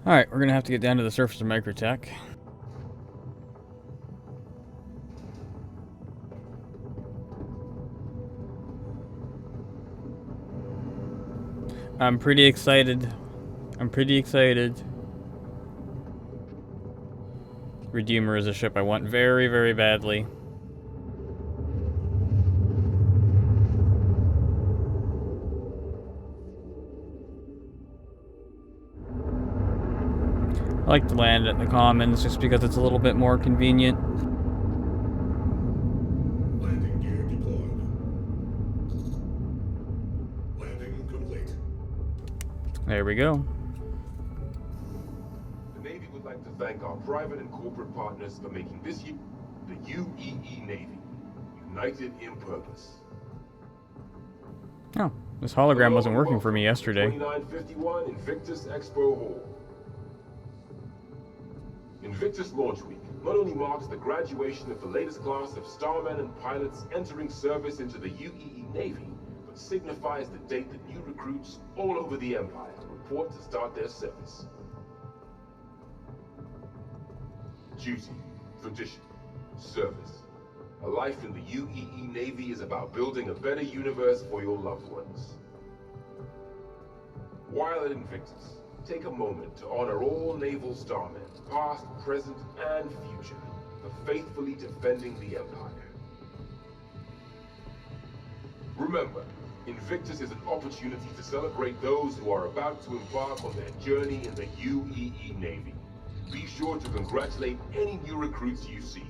Alright, we're gonna have to get down to the surface of Microtech. I'm pretty excited. Redeemer is a ship I want very, very badly. I like to land at the Commons just because it's a little bit more convenient. Landing gear deployed. Landing complete. There we go. The Navy would like to thank our private and corporate partners for making this year the UEE Navy, united in purpose. Oh, this hologram wasn't working for me yesterday. 2951 Invictus Expo Hall. Invictus Launch Week not only marks the graduation of the latest class of starmen and pilots entering service into the UEE Navy, but signifies the date that new recruits all over the Empire report to start their service. Duty, tradition, service. A life in the UEE Navy is about building a better universe for your loved ones. While at Invictus, take a moment to honor all naval starmen, past, present, and future, for faithfully defending the Empire. Remember, Invictus is an opportunity to celebrate those who are about to embark on their journey in the UEE Navy. Be sure to congratulate any new recruits you see.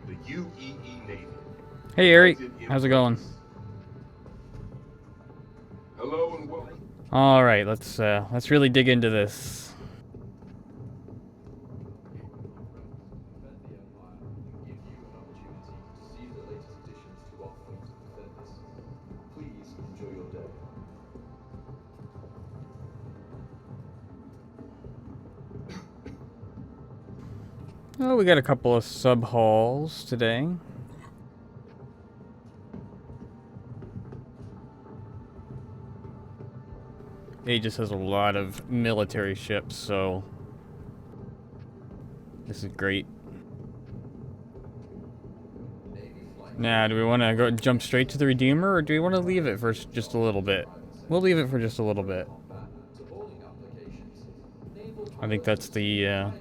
The UEE Navy. Hey Eric, how's it going? Hello and welcome. All right, let's really dig into this. Oh, we got a couple of sub-hauls today. Aegis has a lot of military ships, so this is great. Now, do we want to go jump straight to the Redeemer, or do we want to leave it for just a little bit? We'll leave it for just a little bit. I think that's the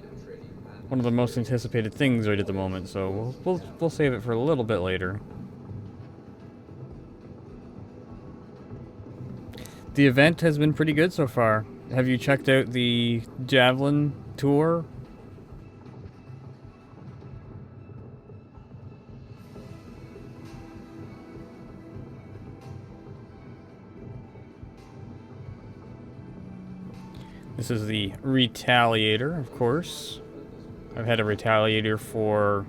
one of the most anticipated things right at the moment, so we'll save it for a little bit later. The event has been pretty good so far. Have you checked out the Javelin tour? This is the Retaliator, of course. I've had a Retaliator for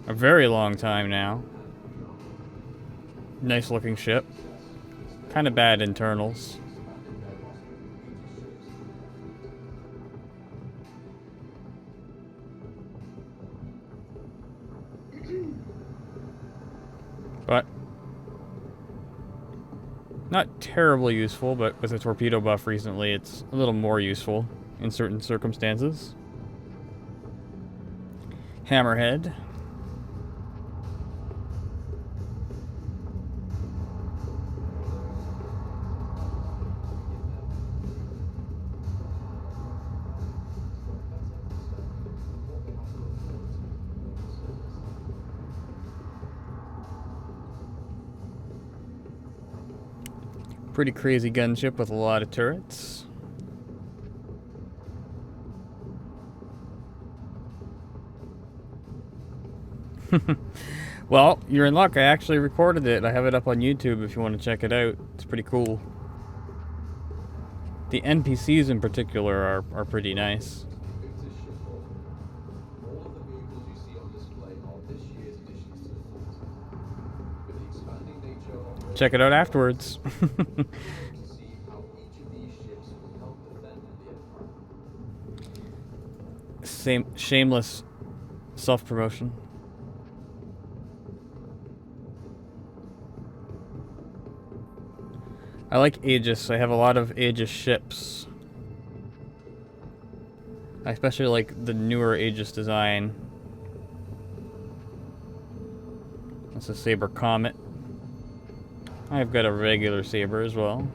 a very long time now. Nice looking ship. Kind of bad internals. But not terribly useful, but with a torpedo buff recently, it's a little more useful in certain circumstances. Hammerhead. Pretty crazy gunship with a lot of turrets. Well, you're in luck. I actually recorded it. I have it up on YouTube if you want to check it out. It's pretty cool. The NPCs in particular are pretty nice. Check it out afterwards. Shameless self-promotion. I like Aegis. I have a lot of Aegis ships. I especially like the newer Aegis design. That's a Saber Comet. I've got a regular Saber as well.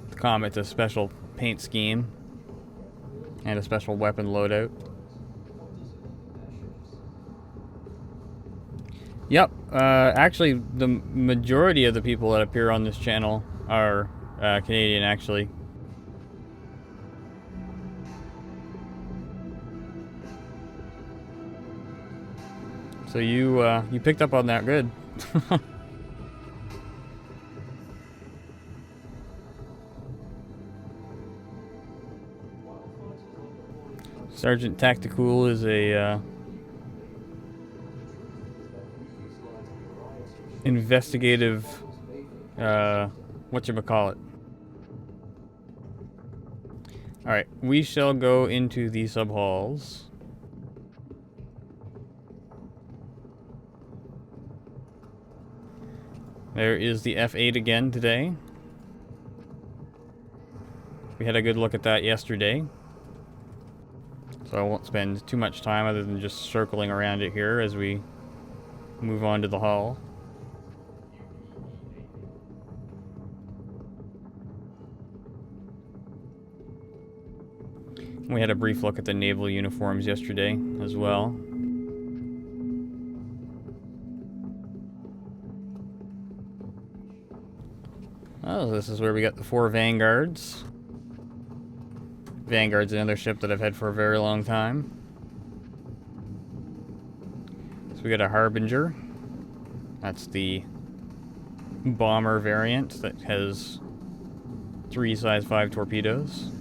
The Comet's a special paint scheme and a special weapon loadout. Yep, actually the majority of the people that appear on this channel are Canadian, actually. So you picked up on that good. Sergeant Tactical is a investigative whatchamacallit. Alright, we shall go into the sub-halls. There is the F8 again today. We had a good look at that yesterday. So I won't spend too much time other than just circling around it here as we move on to the hull. We had a brief look at the naval uniforms yesterday as well. Oh, this is where we got the 4 Vanguards. Vanguard's another ship that I've had for a very long time. So we got a Harbinger. That's the bomber variant that has 3 size 5 torpedoes.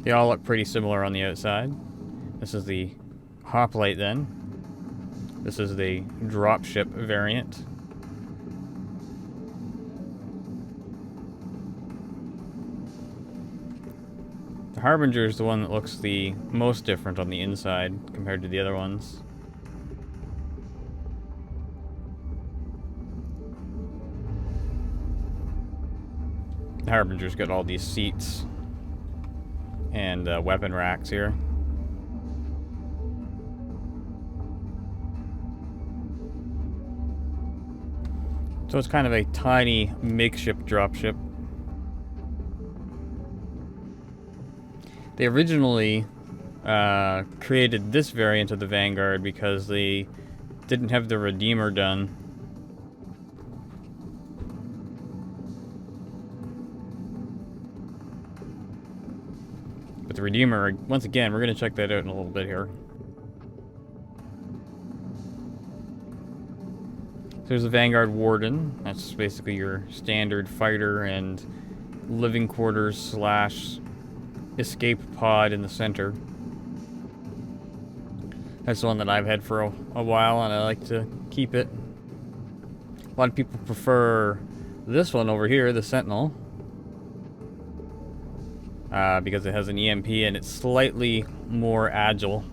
They all look pretty similar on the outside. This is the hoplite then. This is the dropship variant. The Harbinger is the one that looks the most different on the inside compared to the other ones. The Harbinger's got all these seats and weapon racks here. So it's kind of a tiny makeshift dropship. They originally created this variant of the Vanguard because they didn't have the Redeemer done. But the Redeemer, once again, we're going to check that out in a little bit here. So there's the Vanguard Warden. That's basically your standard fighter and living quarters slash escape pod in the center. That's the one that I've had for a while, and I like to keep it. A lot of people prefer this one over here, the Sentinel, because it has an EMP and it's slightly more agile.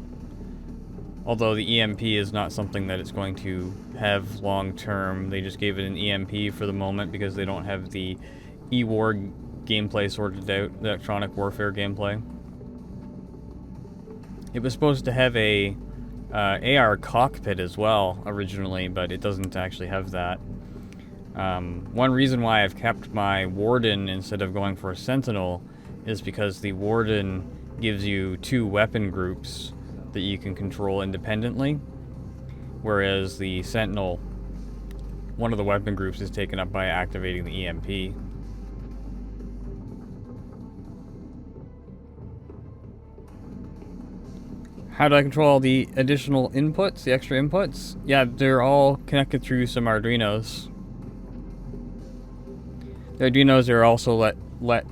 Although the EMP is not something that it's going to have long term. They just gave it an EMP for the moment because they don't have the E-War gameplay sorted out, the electronic warfare gameplay. It was supposed to have a AR cockpit as well originally, but it doesn't actually have that. One reason why I've kept my Warden instead of going for a Sentinel is because the Warden gives you 2 weapon groups that you can control independently, whereas the Sentinel, one of the weapon groups is taken up by activating the EMP. How do I control all the additional inputs, the extra inputs? Yeah, they're all connected through some Arduinos. The Arduinos are also let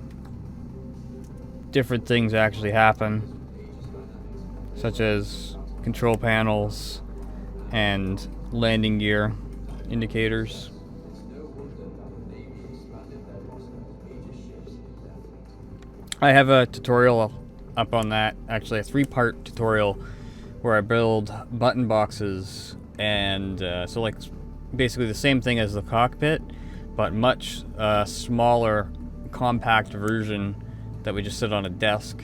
different things actually happen, such as control panels and landing gear indicators. I have a tutorial up on that, actually a 3-part tutorial where I build button boxes, and so like basically the same thing as the cockpit, but much smaller, compact version that we just sit on a desk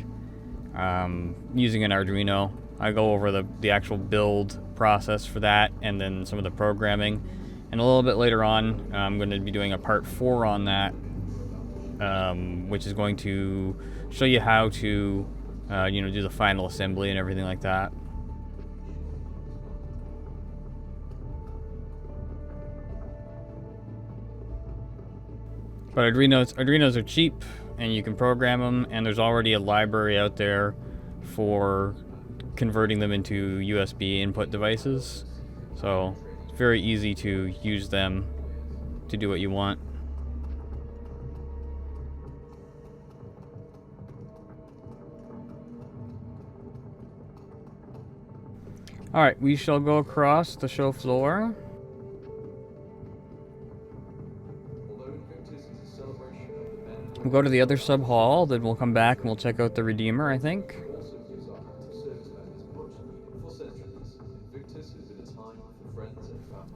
using an Arduino. I go over the actual build process for that, and then some of the programming. And a little bit later on, I'm going to be doing a part 4 on that, which is going to show you how to, do the final assembly and everything like that. But Arduinos are cheap, and you can program them, and there's already a library out there for converting them into USB input devices. So it's very easy to use them to do what you want. Alright, we shall go across the show floor. We'll go to the other sub hall, then we'll come back and we'll check out the Redeemer, I think.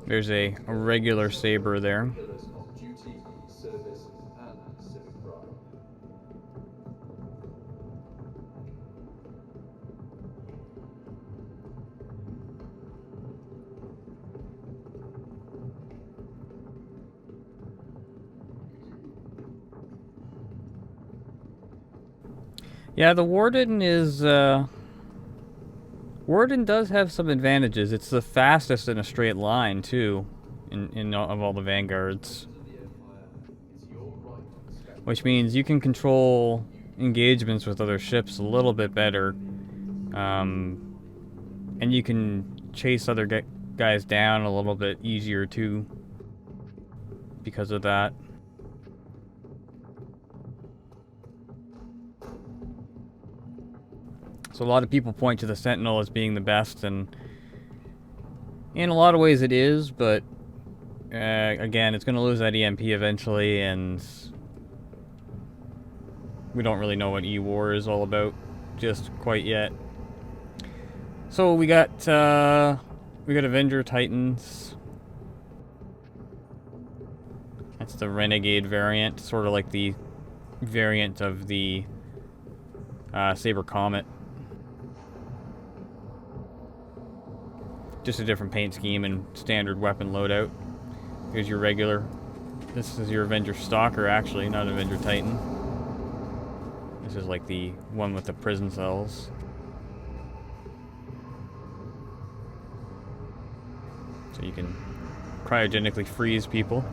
There's a regular saber there. Yeah, the Warden is, Warden does have some advantages. It's the fastest in a straight line, too, of all the Vanguards. Which means you can control engagements with other ships a little bit better. And you can chase other guys down a little bit easier, too, because of that. So a lot of people point to the Sentinel as being the best, and in a lot of ways it is, but again, it's going to lose that EMP eventually, and we don't really know what E-War is all about just quite yet. So we got Avenger Titans. That's the Renegade variant, sort of like the variant of the Saber Comet. Just a different paint scheme and standard weapon loadout. Here's your regular. This is your Avenger Stalker, actually, not Avenger Titan. This is like the one with the prison cells. So you can cryogenically freeze people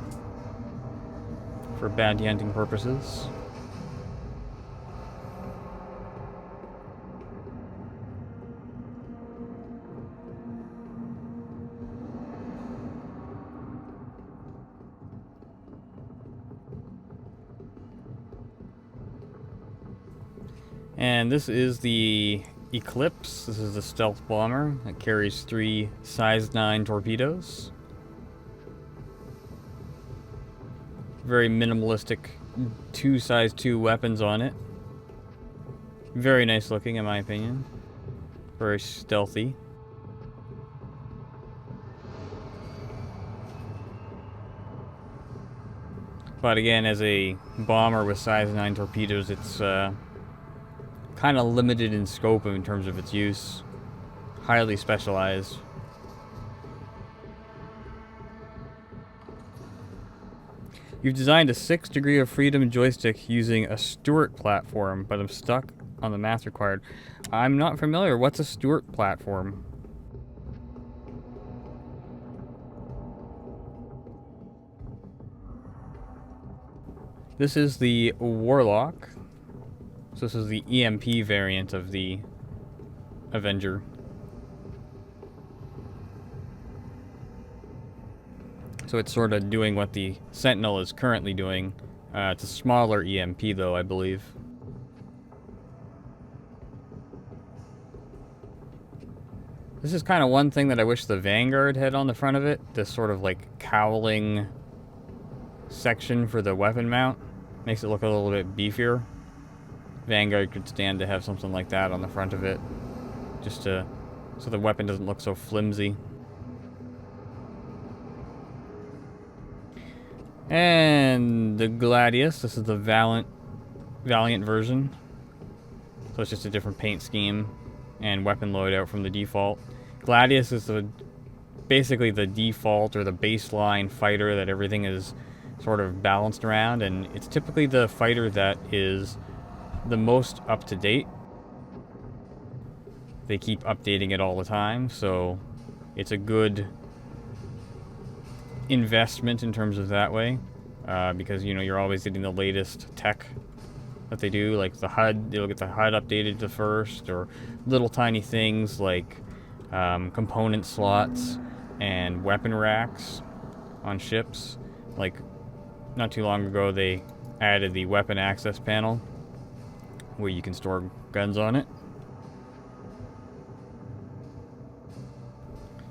for bounty hunting purposes. And this is the Eclipse. This is the stealth bomber that carries 3 size 9 torpedoes. Very minimalistic 2 size 2 weapons on it. Very nice looking in my opinion. Very stealthy. But again, as a bomber with size 9 torpedoes, it's kind of limited in scope in terms of its use. Highly specialized. You've designed a 6 degree of freedom joystick using a Stuart platform, but I'm stuck on the math required. I'm not familiar. What's a Stuart platform? This is the Warlock. So this is the EMP variant of the Avenger. So it's sort of doing what the Sentinel is currently doing. It's a smaller EMP though, I believe. This is kind of one thing that I wish the Vanguard had on the front of it. This sort of like cowling section for the weapon mount. Makes it look a little bit beefier. Vanguard could stand to have something like that on the front of it, just to so the weapon doesn't look so flimsy. And the Gladius, this is the Valiant version. So it's just a different paint scheme and weapon loadout from the default. Gladius is basically the default or the baseline fighter that everything is sort of balanced around, and it's typically the fighter that is the most up to date. They keep updating it all the time, so it's a good investment in terms of that way, because you know you're always getting the latest tech that they do, like the HUD. They'll get the HUD updated to first, or little tiny things like component slots and weapon racks on ships. Like not too long ago they added the weapon access panel where you can store guns on it.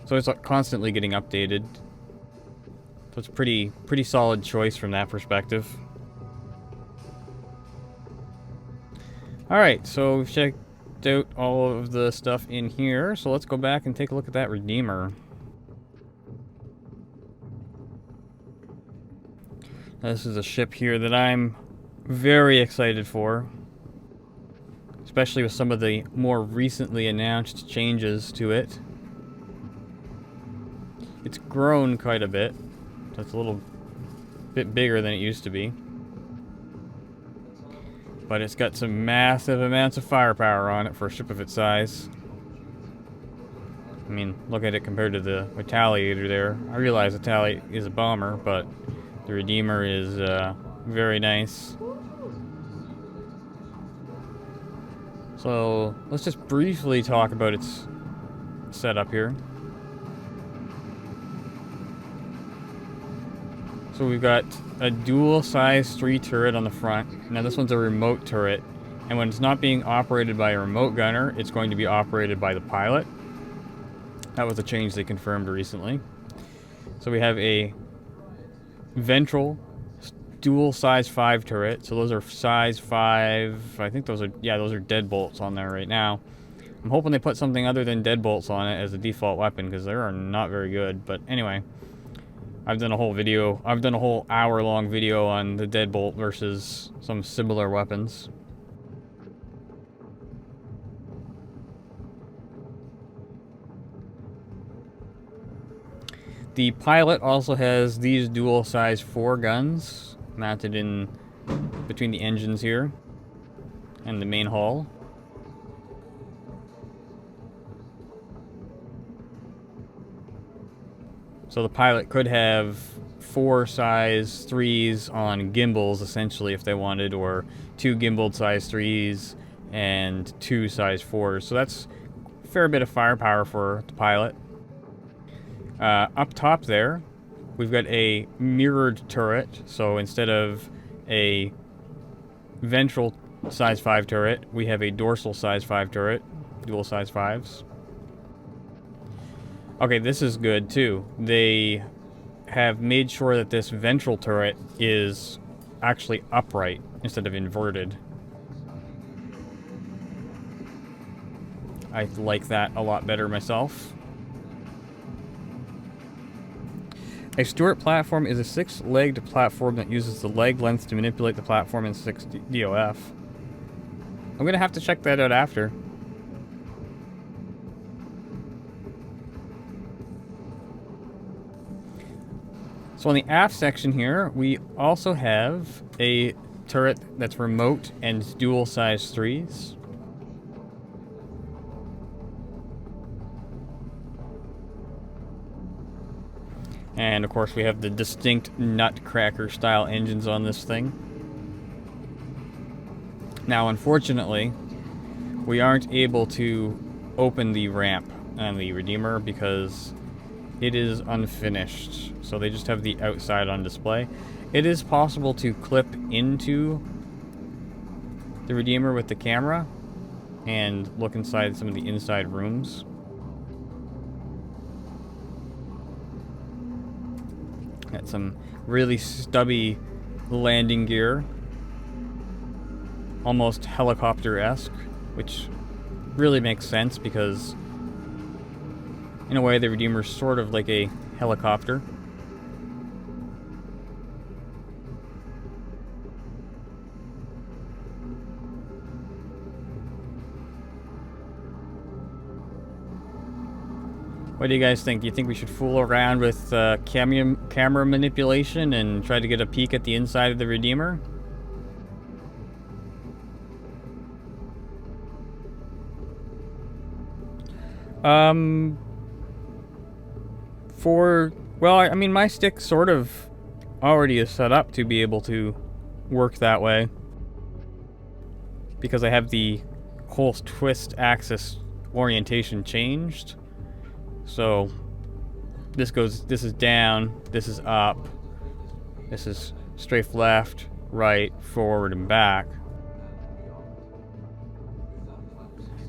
So it's constantly getting updated. So it's pretty solid choice from that perspective. Alright, so we've checked out all of the stuff in here, so let's go back and take a look at that Redeemer. This is a ship here that I'm very excited for, especially with some of the more recently announced changes to it. It's grown quite a bit, so it's a little bit bigger than it used to be. But it's got some massive amounts of firepower on it for a ship of its size. I mean, look at it compared to the Retaliator there. I realize the Retaliator is a bomber, but the Redeemer is very nice. So let's just briefly talk about its setup here. So we've got a dual size 3 turret on the front. Now this one's a remote turret, and when it's not being operated by a remote gunner, it's going to be operated by the pilot. That was a change they confirmed recently. So we have a ventral dual size 5 turret. So those are size 5, I think those are, yeah, those are deadbolts on there right now. I'm hoping they put something other than deadbolts on it as a default weapon, because they are not very good. But anyway, I've done a whole hour-long video on the deadbolt versus some similar weapons. The pilot also has these dual size 4 guns mounted in between the engines here and the main hull. So the pilot could have 4 size 3s on gimbals, essentially, if they wanted, or 2 gimbaled size 3s and 2 size 4s. So that's a fair bit of firepower for the pilot. Up top there, we've got a mirrored turret. So instead of a ventral size 5 turret, we have a dorsal size 5 turret, dual size 5s. Okay, this is good too. They have made sure that this ventral turret is actually upright instead of inverted. I like that a lot better myself. A Stuart platform is a 6-legged platform that uses the leg length to manipulate the platform in 6 DOF. I'm going to have to check that out after. So on the aft section here, we also have a turret that's remote and dual size 3s. And of course we have the distinct nutcracker style engines on this thing. Now unfortunately, we aren't able to open the ramp on the Redeemer because it is unfinished. So they just have the outside on display. It is possible to clip into the Redeemer with the camera and look inside some of the inside rooms. Got some really stubby landing gear. almost helicopter-esque, which really makes sense because in a way the Redeemer's sort of like a helicopter. What do you guys think? Do you think we should fool around with camera manipulation and try to get a peek at the inside of the Redeemer? Well, I mean, my stick sort of already is set up to be able to work that way. Because I have the whole twist axis orientation changed. So this is down, this is up, this is strafe left, right, forward, and back.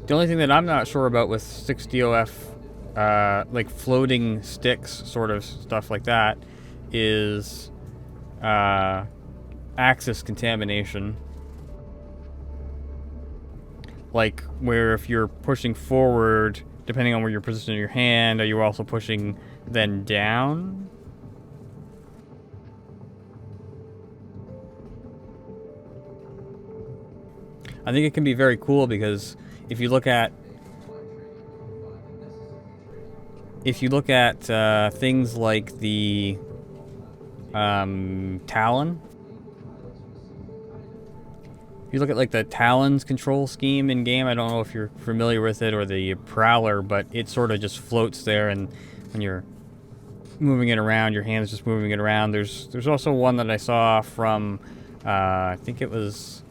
The only thing that I'm not sure about with 6DOF, like floating sticks, sort of stuff like that, is axis contamination. Like where if you're pushing forward, depending on where you're positioning your hand, are you also pushing then down? I think it can be very cool because if you look at things like the Talon. If you look at like the Talon's control scheme in game, I don't know if you're familiar with it, or the Prowler, but it sort of just floats there, and when you're moving it around, your hand's just moving it around. There's also one that I saw from I think it was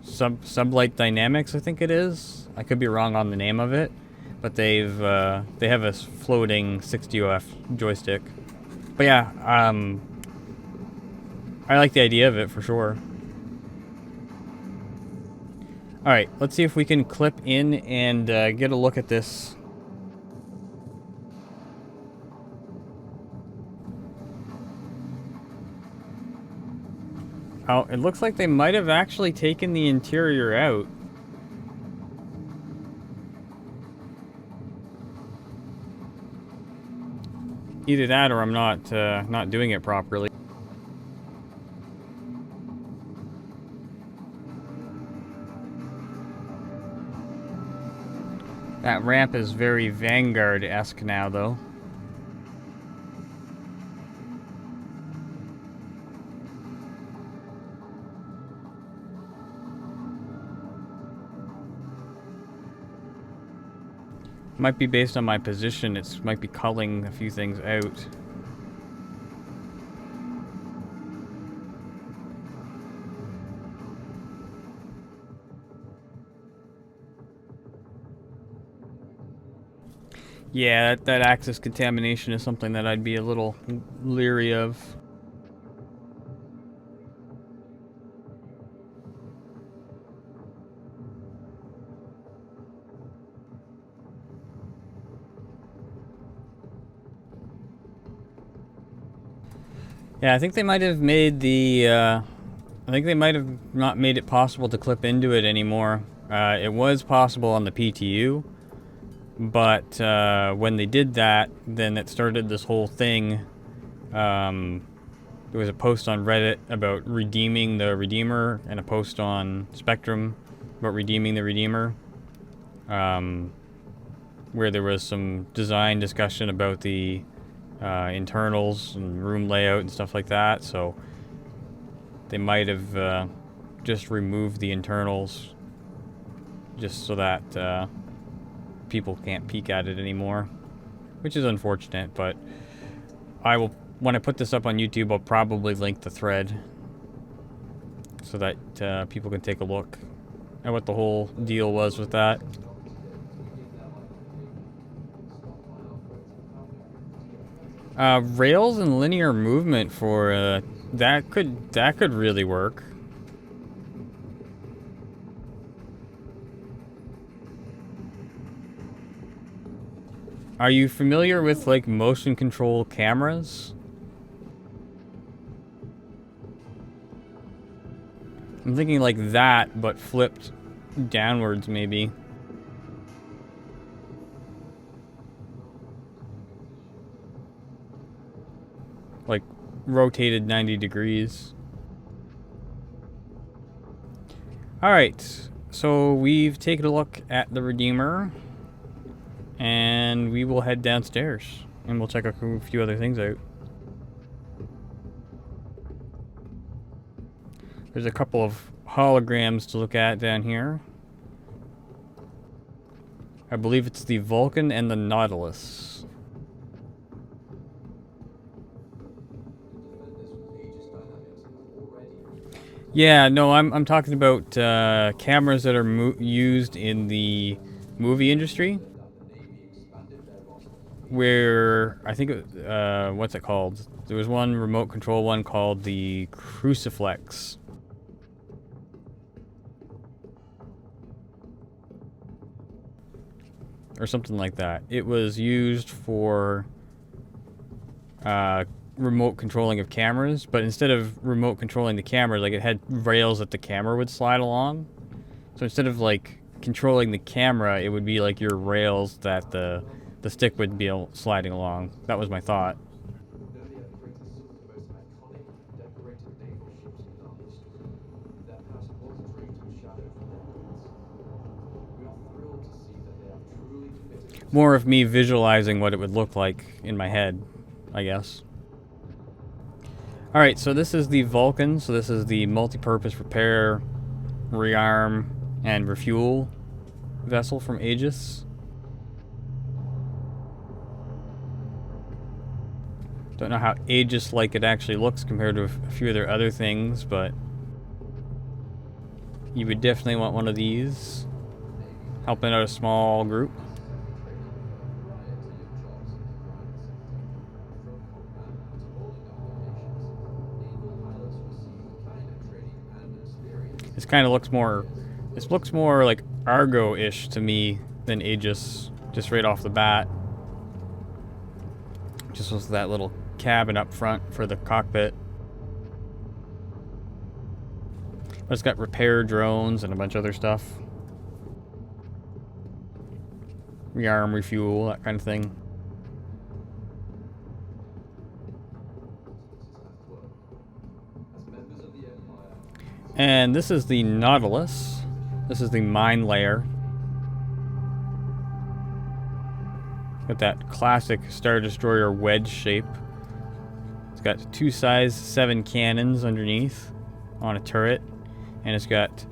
Sublight Dynamics, I think it is. I could be wrong on the name of it, but they have a floating 6DOF joystick. But yeah, I like the idea of it for sure. Alright, let's see if we can clip in and get a look at this. Oh, it looks like they might have actually taken the interior out. Either that or I'm not doing it properly. That ramp is very Vanguard-esque now, though. Might be based on my position, it might be culling a few things out. Yeah, that axis contamination is something that I'd be a little leery of. Yeah, I think they might have made the, I think they might have not made it possible to clip into it anymore. It was possible on the PTU, but when they did that, then it started this whole thing. There was a post on Reddit about redeeming the Redeemer, and a post on Spectrum about redeeming the Redeemer, where there was some design discussion about the internals and room layout and stuff like that, so they might have just removed the internals just so that people can't peek at it anymore, which is unfortunate. But I will, when I put this up on YouTube, I'll probably link the thread so that people can take a look at what the whole deal was with that. Rails and linear movement for that could really work. Are you familiar with like motion control cameras? I'm thinking like that, but flipped downwards, maybe. Like, rotated 90 degrees. Alright, so we've taken a look at the Redeemer. And we will head downstairs. And we'll check a few other things out. There's a couple of holograms to look at down here. I believe it's the Vulcan and the Nautilus. Yeah, no, I'm talking about cameras that are used in the movie industry. Where, I think, what's it called? There was one remote control one called the Cruciflex. Or something like that. It was used for remote controlling of cameras, but instead of remote controlling the camera, like it had rails that the camera would slide along. So instead of like controlling the camera, it would be like your rails that the stick would be sliding along. That was my thought. More of me visualizing what it would look like in my head, I guess. Alright, so this is the Vulcan. So this is the multi-purpose repair, rearm, and refuel vessel from Aegis. Don't know how Aegis-like it actually looks compared to a few of their other things, but you would definitely want one of these. Helping out a small group. This kind of looks more... This looks more like Argo-ish to me than Aegis, just right off the bat. Just with that little cabin up front for the cockpit. But it's got repair drones and a bunch of other stuff. Rearm, refuel, that kind of thing. And this is the Nautilus. This is the mine layer. Got that classic Star Destroyer wedge shape. It's got two size 7 cannons underneath on a turret. And it's got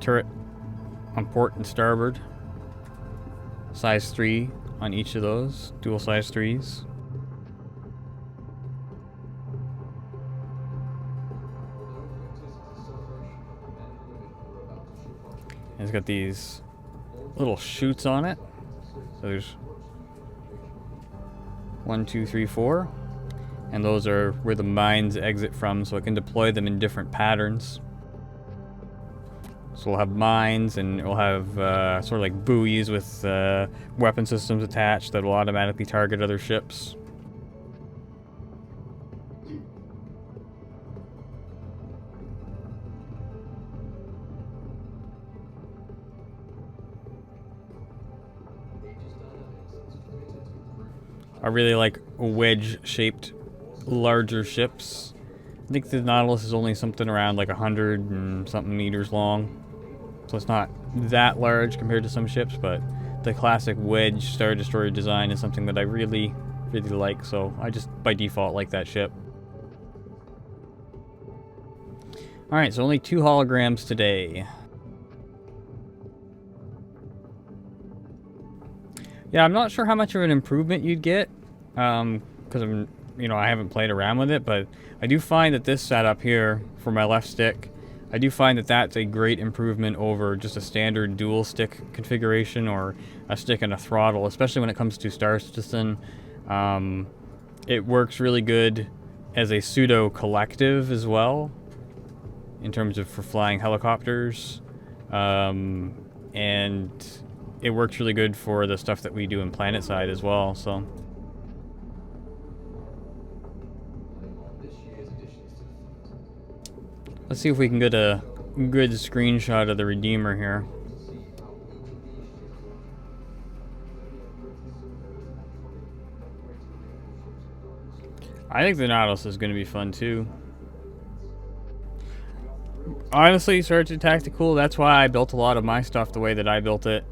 turret on port and starboard. Size 3 on each of those. Dual size 3s. And it's got these little chutes on it. So there's 1, 2, 3, 4. And those are where the mines exit from, so I can deploy them in different patterns. So we'll have mines, and we'll have sort of like buoys with weapon systems attached that will automatically target other ships. I really like wedge-shaped larger ships. I think the Nautilus is only something around like 100 and something meters long. So it's not that large compared to some ships, but the classic wedge Star Destroyer design is something that I really, really like. So I just, by default, like that ship. Alright, so only 2 holograms today. Yeah, I'm not sure how much of an improvement you'd get, because I haven't played around with it, but I do find that this setup here for my left stick, I do find that that's a great improvement over just a standard dual stick configuration or a stick and a throttle, especially when it comes to Star Citizen. It works really good as a pseudo collective as well, in terms of for flying helicopters, and it works really good for the stuff that we do in PlanetSide as well, so. Let's see if we can get a good screenshot of the Redeemer here. I think the Nautilus is going to be fun too. Honestly, Sergeant Tactical, that's why I built a lot of my stuff the way that I built it.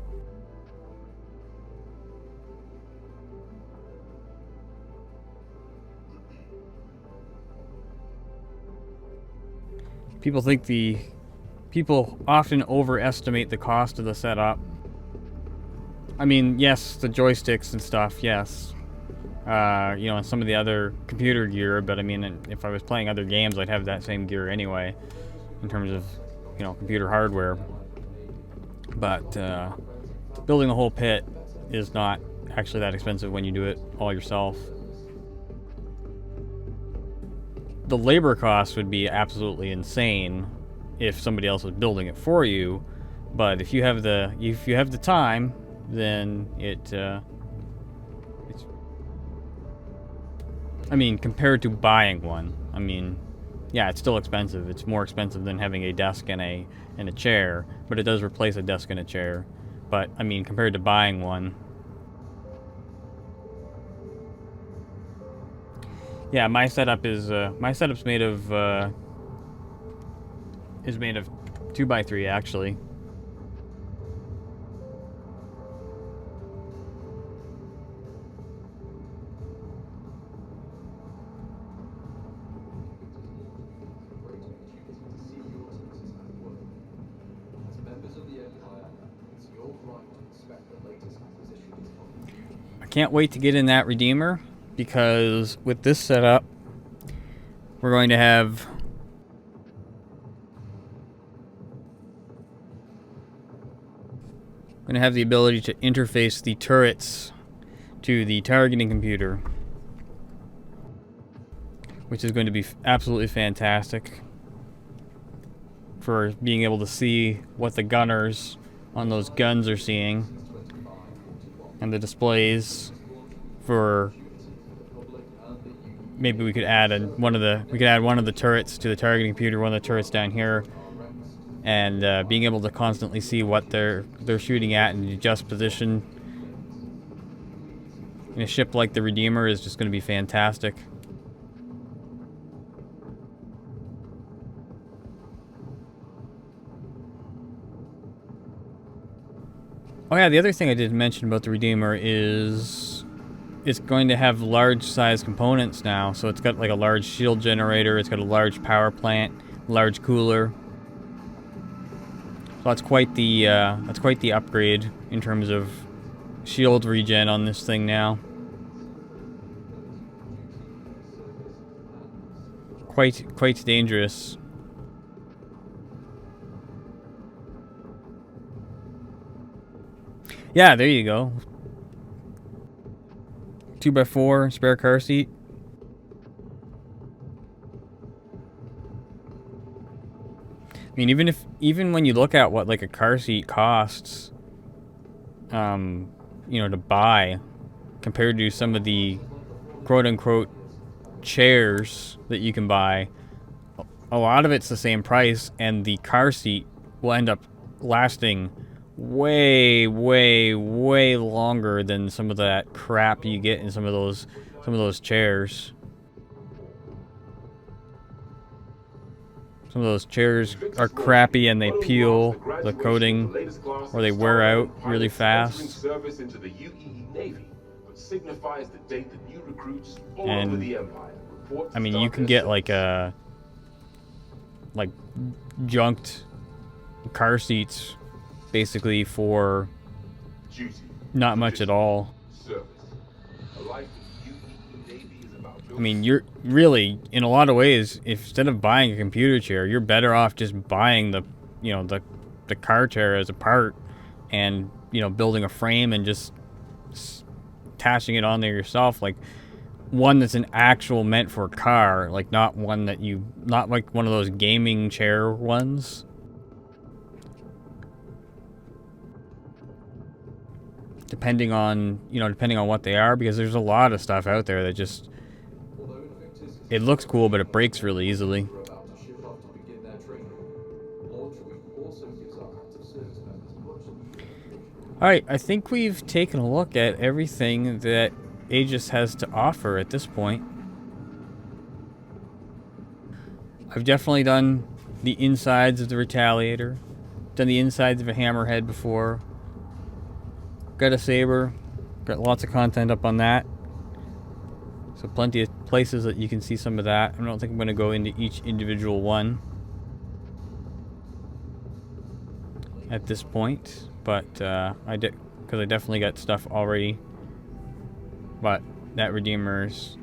People often overestimate the cost of the setup. I mean, yes, the joysticks and stuff, yes. You know, and some of the other computer gear, but I mean, if I was playing other games, I'd have that same gear anyway, in terms of, you know, computer hardware. But building a whole pit is not actually that expensive when you do it all yourself. The labor cost would be absolutely insane if somebody else was building it for you, but if you have the time, then it's, I mean, compared to buying one, I mean, yeah, it's still expensive. It's more expensive than having a desk and a chair, but it does replace a desk and a chair. But I mean, compared to buying one, yeah, my setup's made of 2x3 actually. I can't wait to get in that Redeemer, because with this setup, we're going to have the ability to interface the turrets to the targeting computer, which is going to be absolutely fantastic for being able to see what the gunners on those guns are seeing, and the displays for maybe we could add one of the turrets to the targeting computer, one of the turrets down here, and being able to constantly see what they're shooting at and adjust position in a ship like the Redeemer is just going to be fantastic. Oh yeah, the other thing I didn't mention about the Redeemer is it's going to have large size components now. So it's got like a large shield generator, it's got a large power plant, large cooler. So that's quite the upgrade in terms of shield regen on this thing now. Quite dangerous. Yeah, there you go. 2x4 spare car seat. I mean, even when you look at what like a car seat costs, you know, to buy, compared to some of the quote-unquote chairs that you can buy, a lot of it's the same price, and the car seat will end up lasting way longer than some of that crap you get in some of those chairs. Some of those chairs are crappy and they peel the coating, or they wear out really fast. And I mean, you can get like junked car seats basically for not much at all. I mean, you're really, in a lot of ways, if instead of buying a computer chair, you're better off just buying the car chair as a part, and, you know, building a frame and just attaching it on there yourself, like one that's an actual meant for a car, like not one that not like one of those gaming chair ones. Depending on what they are, because there's a lot of stuff out there that just, it looks cool, but it breaks really easily. training. Launch Week also gives our active service members much. Alright, I think we've taken a look at everything that Aegis has to offer at this point. I've definitely done the insides of the Retaliator, done the insides of a Hammerhead before, got a Saber, got lots of content up on that. So plenty of places that you can see some of that. I don't think I'm going to go into each individual one at this point, but because I definitely got stuff already. But that Redeemers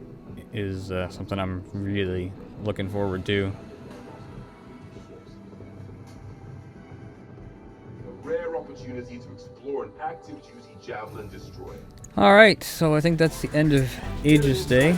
is something I'm really looking forward to. A rare opportunity to explore an active duty Javelin destroyer. Alright, so I think that's the end of Aegis Day.